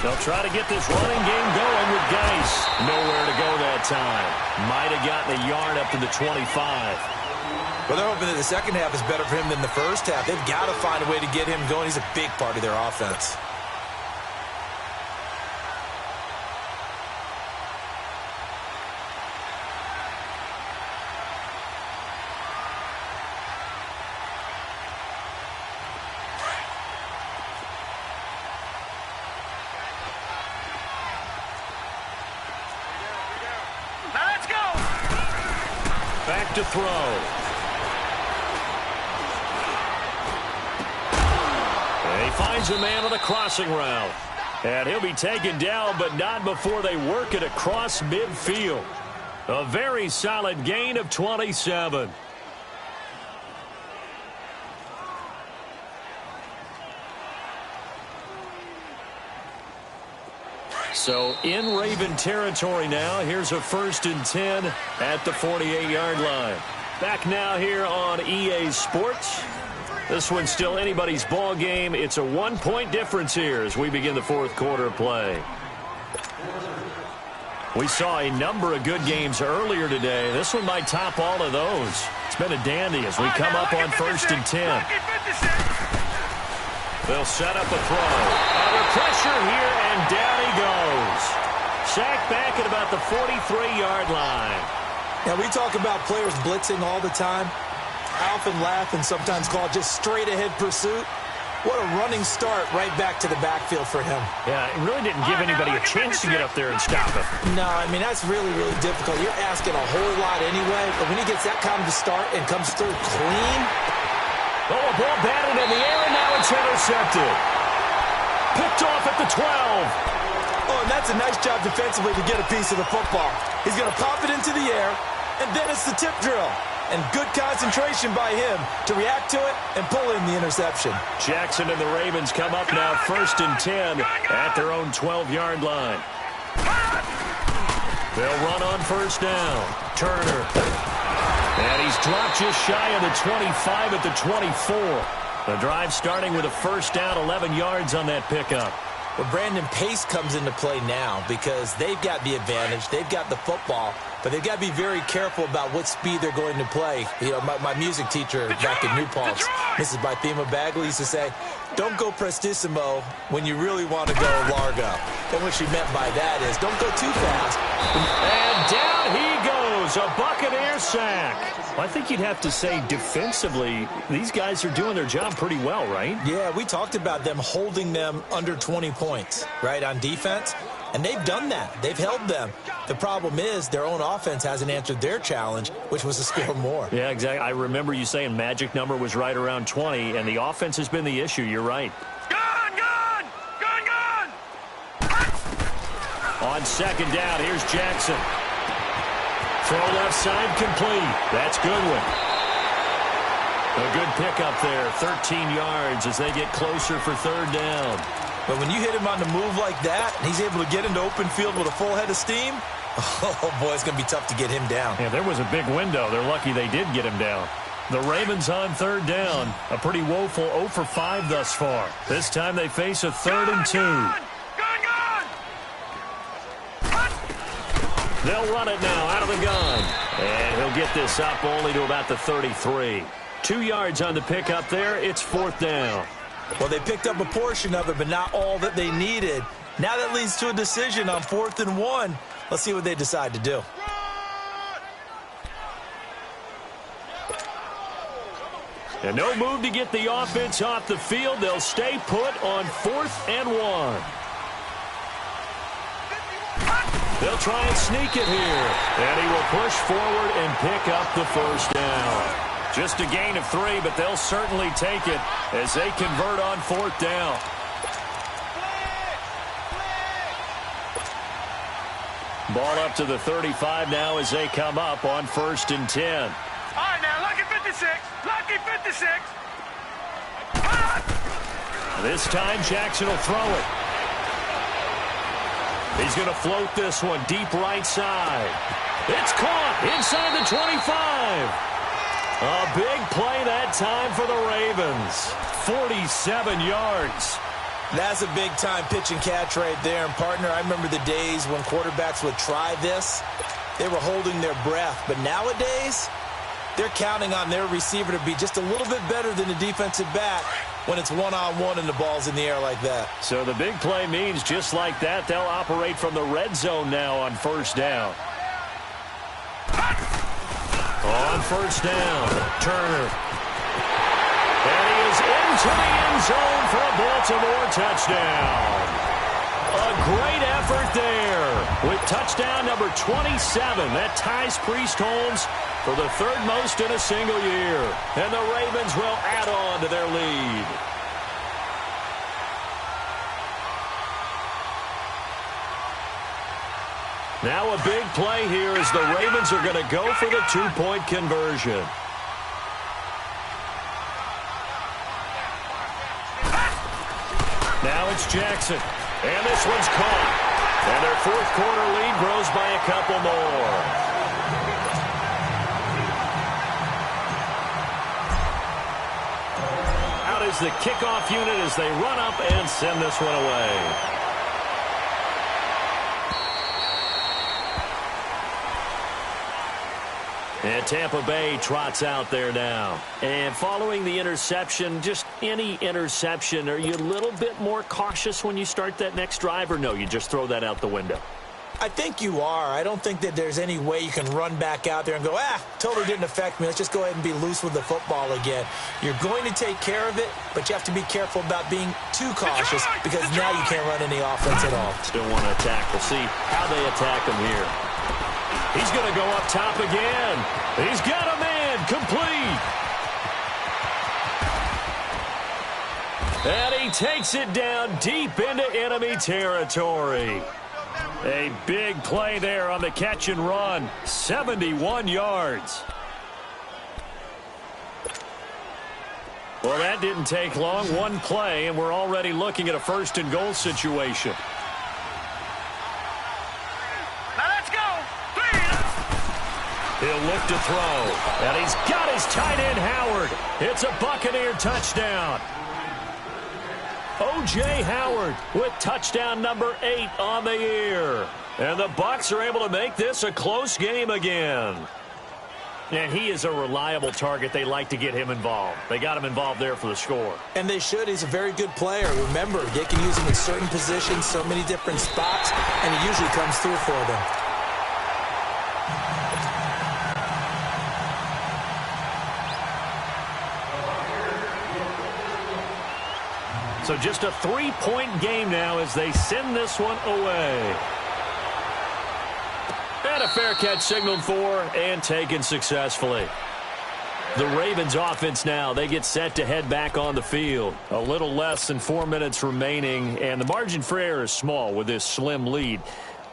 They'll try to get this running game going with Geis. Nowhere to go that time. Might have gotten a yard up to the 25. Well, they're hoping that the second half is better for him than the first half. They've got to find a way to get him going. He's a big part of their offense. To throw. And he finds a man on the crossing route. And he'll be taken down, but not before they work it across midfield. A very solid gain of 27. So in Raven territory now. Here's a 1st and 10 at the 48-yard line. Back now here on EA Sports. This one's still anybody's ball game. It's a 1-point difference here as we begin the 4th quarter of play. We saw a number of good games earlier today. This one might top all of those. It's been a dandy as we come up on 1st and 10. They'll set up a throw. Under pressure here, and down he goes. Sacked back at about the 43-yard line. Now, we talk about players blitzing all the time. I often laugh and sometimes call it just straight-ahead pursuit. What a running start right back to the backfield for him. Yeah, it really didn't give anybody a chance to get up there and stop him. No, I mean, that's really, really difficult. You're asking a whole lot anyway, but when he gets that kind of a start and comes through clean. Oh, a ball batted in the air, and now it's intercepted. Picked off at the 12. Oh, and that's a nice job defensively to get a piece of the football. He's going to pop it into the air, and then it's the tip drill. And good concentration by him to react to it and pull in the interception. Jackson and the Ravens come up now 1st and 10 at their own 12-yard line. They'll run on 1st down. Turner. And he's dropped just shy of the 25 at the 24. The drive starting with a 1st down, 11 yards on that pickup. Well, Brandon, pace comes into play now because they've got the advantage. They've got the football, but they've got to be very careful about what speed they're going to play. You know, my music teacher back in New Paltz, Mrs. Bythema Bagley, used to say, don't go prestissimo when you really want to go largo. And what she meant by that is don't go too fast. And down he goes, a Buccaneer sack. I think you'd have to say defensively, these guys are doing their job pretty well, right? Yeah, we talked about them holding them under 20 points, right, on defense. And they've done that. They've held them. The problem is their own offense hasn't answered their challenge, which was to score more. Yeah, exactly. I remember you saying magic number was right around 20, and the offense has been the issue. You're right. Gun, gun! Gun, gun! On second down, here's Jackson. Throw left side complete. That's Goodwin. A good pickup there, 13 yards as they get closer for third down. But when you hit him on the move like that, and he's able to get into open field with a full head of steam, oh, boy, it's going to be tough to get him down. Yeah, there was a big window. They're lucky they did get him down. The Ravens on third down. A pretty woeful 0 for 5 thus far. This time they face a 3rd and 2. Gun, gun! They'll run it now out of the gun. And he'll get this up only to about the 33. 2 yards on the pickup there. It's 4th down. Well, they picked up a portion of it, but not all that they needed. Now that leads to a decision on 4th and 1. Let's see what they decide to do. And no move to get the offense off the field. They'll stay put on 4th and 1. They'll try and sneak it here. And he will push forward and pick up the first down. Just a gain of 3, but they'll certainly take it as they convert on 4th down. Ball up to the 35 now as they come up on 1st and 10. All right, now, lucky 56. Lucky 56. This time, Jackson will throw it. He's going to float this one deep right side. It's caught inside the 25. A big play that time for the Ravens. 47 yards. That's a big-time pitch and catch right there. And, partner, I remember the days when quarterbacks would try this. They were holding their breath. But nowadays, they're counting on their receiver to be just a little bit better than the defensive back when it's one-on-one and the ball's in the air like that. So the big play means just like that, they'll operate from the red zone now on 1st down. On 1st down, Turner. And he is into the end zone for a Baltimore touchdown. A great effort there with touchdown number 27. That ties Priest Holmes for the 3rd most in a single year. And the Ravens will add on to their lead. Now a big play here as the Ravens are going to go for the 2-point conversion. Now it's Jackson. And this one's caught. And their 4th quarter lead grows by a couple more. Out is the kickoff unit as they run up and send this one away. And Tampa Bay trots out there now. And following the interception, just any interception, are you a little bit more cautious when you start that next drive, or no, you just throw that out the window? I think you are. I don't think that there's any way you can run back out there and go, totally didn't affect me. Let's just go ahead and be loose with the football again. You're going to take care of it, but you have to be careful about being too cautious because now you can't run any offense at all. Still want to attack. We'll see how they attack him here. He's going to go up top again. He's got a man complete. And he takes it down deep into enemy territory. A big play there on the catch and run. 71 yards. Well, that didn't take long. One play, and we're already looking at a 1st and goal situation. He'll look to throw, and he's got his tight end, Howard. It's a Buccaneer touchdown. O.J. Howard with touchdown number 8 on the year. And the Bucs are able to make this a close game again. And he is a reliable target. They like to get him involved. They got him involved there for the score. And they should. He's a very good player. Remember, they can use him in certain positions, so many different spots, and he usually comes through for them. So just a 3-point game now as they send this one away. And a fair catch signaled for and taken successfully. The Ravens offense now, they get set to head back on the field. A little less than 4 minutes remaining, and the margin for error is small with this slim lead.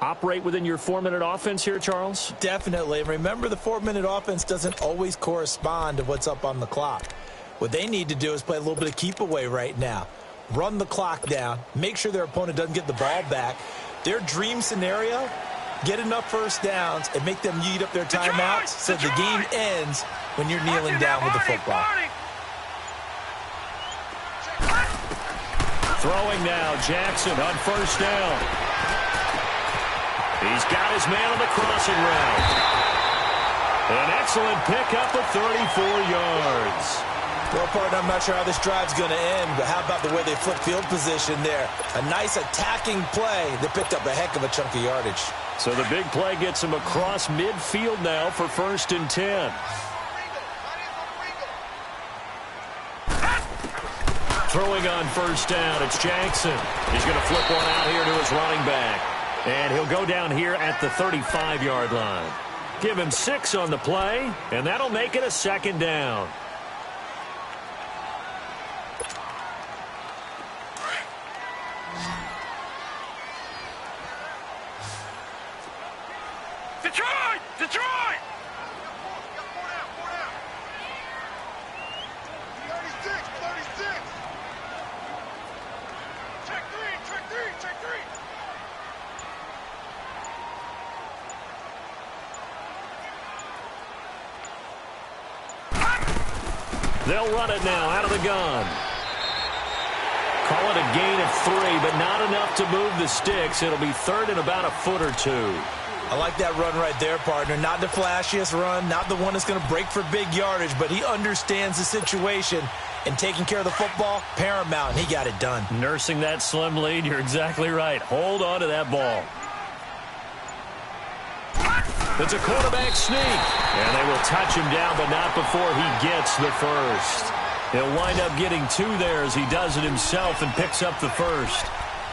Operate within your 4-minute offense here, Charles? Definitely. Remember, the 4-minute offense doesn't always correspond to what's up on the clock. What they need to do is play a little bit of keep away right now. Run the clock down. Make sure their opponent doesn't get the ball back. Their dream scenario, get enough first downs and make them eat up their timeouts so the game ends when you're kneeling down with the football. Throwing now, Jackson on first down. He's got his man on the crossing route. An excellent pickup of 34 yards. Well, partner, I'm not sure how this drive's going to end, but how about the way they flip field position there? A nice attacking play that picked up a heck of a chunk of yardage. So the big play gets him across midfield now for 1st and 10. Throwing on first down, it's Jackson. He's going to flip one out here to his running back. And he'll go down here at the 35-yard line. Give him 6 on the play, and that'll make it a 2nd down. Detroit! Detroit! 36! Check three! They'll run it now out of the gun. Call it a gain of 3, but not enough to move the sticks. It'll be 3rd and about a foot or 2. I like that run right there, partner. Not the flashiest run, not the one that's going to break for big yardage, but he understands the situation, and taking care of the football, paramount, and he got it done. Nursing that slim lead, you're exactly right. Hold on to that ball. It's a quarterback sneak, and they will touch him down, but not before he gets the first. He'll wind up getting 2 there as he does it himself and picks up the first.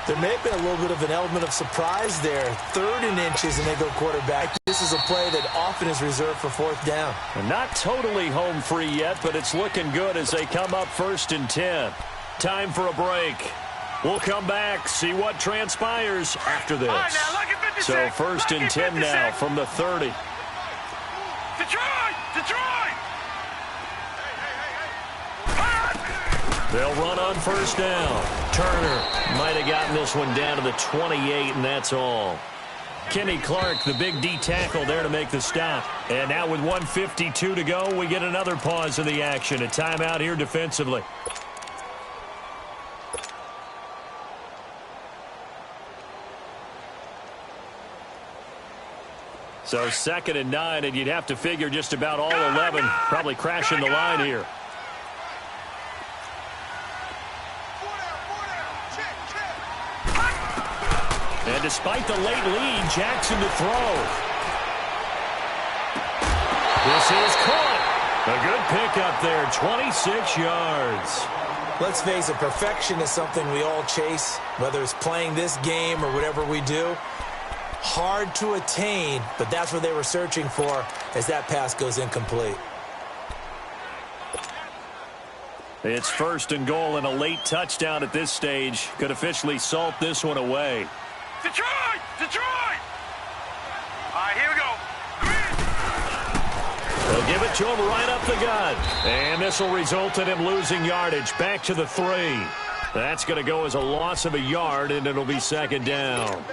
There may have been a little bit of an element of surprise there. 3rd and inches, and they go quarterback. This is a play that often is reserved for 4th down. And not totally home free yet, but it's looking good as they come up 1st and 10. Time for a break. We'll come back, see what transpires after this. All right, now, look at 56. So 1st and 10 now from the 30. Detroit! They'll run on first down. Turner might have gotten this one down to the 28, and that's all. Kenny Clark, the big D tackle there to make the stop. And now with 1:52 to go, we get another pause in the action. A timeout here defensively. So 2nd and 9, and you'd have to figure just about all 11 probably crashing the line here. And despite the late lead, Jackson to throw. This is caught. A good pickup there, 26 yards. Let's face it, perfection is something we all chase, whether it's playing this game or whatever we do. Hard to attain, but that's what they were searching for as that pass goes incomplete. It's 1st and goal, and a late touchdown at this stage could officially salt this one away. Detroit! All right, here we go. They'll give it to him right up the gut. And this will result in him losing yardage. Back to the 3. That's going to go as a loss of a yard, and it'll be 2nd down.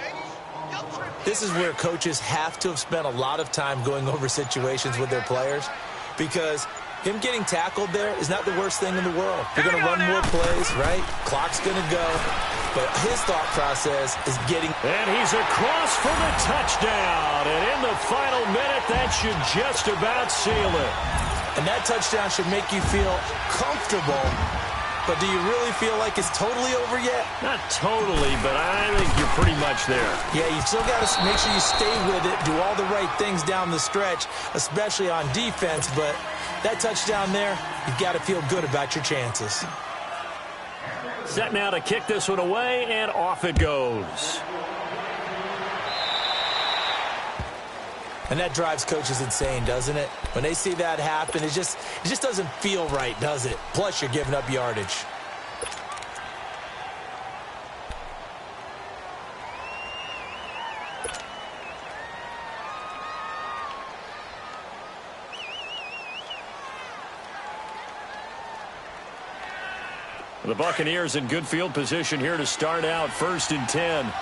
This is where coaches have to have spent a lot of time going over situations with their players, because Him getting tackled there is not the worst thing in the world. They're going to run more plays, right? Clock's going to go. But his thought process is getting... And he's across for the touchdown. And in the final minute, that should just about seal it. And that touchdown should make you feel comfortable. But do you really feel like it's totally over yet? Not totally, but I think you're pretty much there. Yeah, you still got to make sure you stay with it, do all the right things down the stretch, especially on defense. But that touchdown there, you've got to feel good about your chances. Set now to kick this one away, and off it goes. And that drives coaches insane, doesn't it? When they see that happen, it just doesn't feel right, does it? Plus, you're giving up yardage. The Buccaneers in good field position here to start out 1st and 10.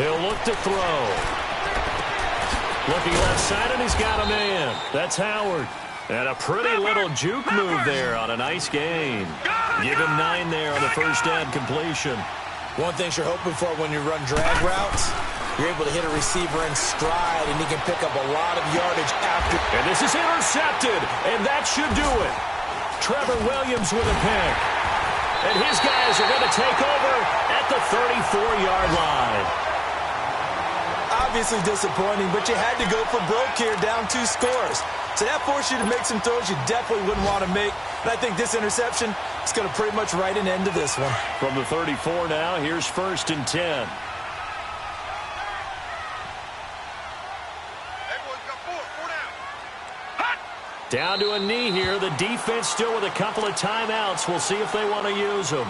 He'll look to throw. Looking left side, and he's got a man. That's Howard. And a pretty little juke move there on a nice gain. Give him 9 there on the first down completion. One thing you're hoping for when you run drag routes, you're able to hit a receiver in stride, and he can pick up a lot of yardage after. And this is intercepted, and that should do it. Trevor Williams with a pick. And his guys are going to take over at the 34-yard line. Obviously disappointing, but you had to go for broke here, down 2 scores. So that forced you to make some throws you definitely wouldn't want to make. And I think this interception is going to pretty much write an end to this one. From the 34 now, here's 1st and 10. Down to a knee here. The defense still with a couple of timeouts. We'll see if they want to use them.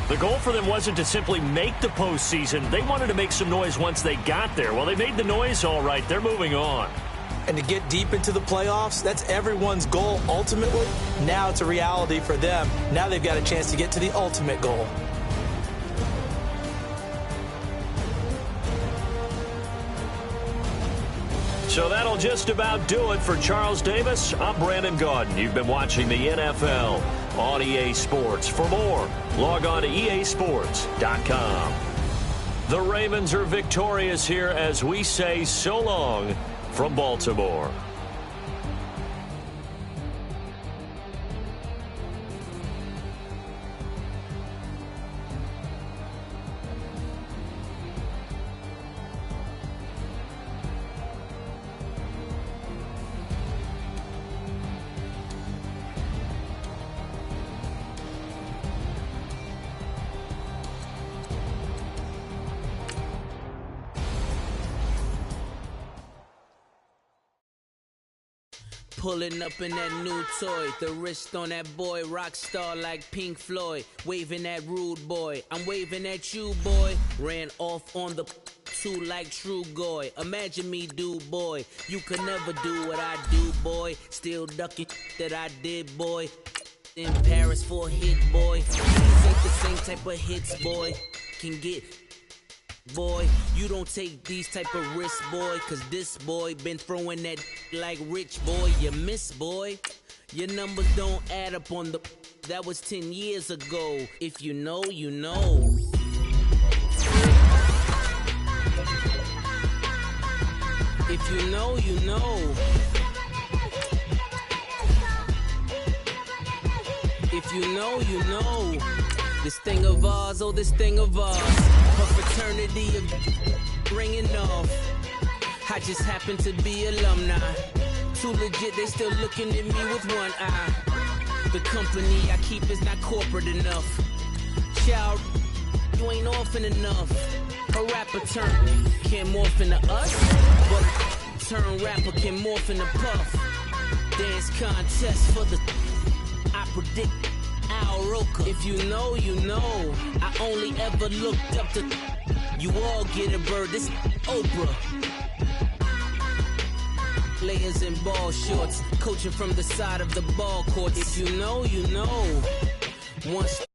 The goal for them wasn't to simply make the postseason. They wanted to make some noise once they got there. Well, they made the noise all right. They're moving on. And to get deep into the playoffs, that's everyone's goal ultimately. Now it's a reality for them. Now they've got a chance to get to the ultimate goal. So that'll just about do it for Charles Davis. I'm Brandon Gaudin. You've been watching the NFL on EA Sports. For more, log on to easports.com. The Ravens are victorious here as we say so long from Baltimore. Pulling up in that new toy, the wrist on that boy, rock star like Pink Floyd, waving that rude boy, I'm waving at you boy, ran off on the two like True Goy, imagine me do boy, you could never do what I do boy, still ducking that I did boy, in Paris for a hit boy, these ain't the same type of hits boy, can get boy, you don't take these type of risks, boy, cause this boy been throwing that like rich boy, you miss, boy. Your numbers don't add up on the, that was 10 years ago. If you know, you know. If you know, you know. If you know, you know. This thing of ours, oh, this thing of ours. A fraternity of ringing off. I just happen to be alumni. Too legit, they still looking at me with one eye. The company I keep is not corporate enough. Child, you ain't orphan enough. A rapper can't morph into us, but turn rapper can morph into Puff. Dance contest for the I predict Al Roker. If you know, you know. I only ever looked up to you all get a bird. This Oprah. Players in ball shorts, coaching from the side of the ball court. If you know, you know. Once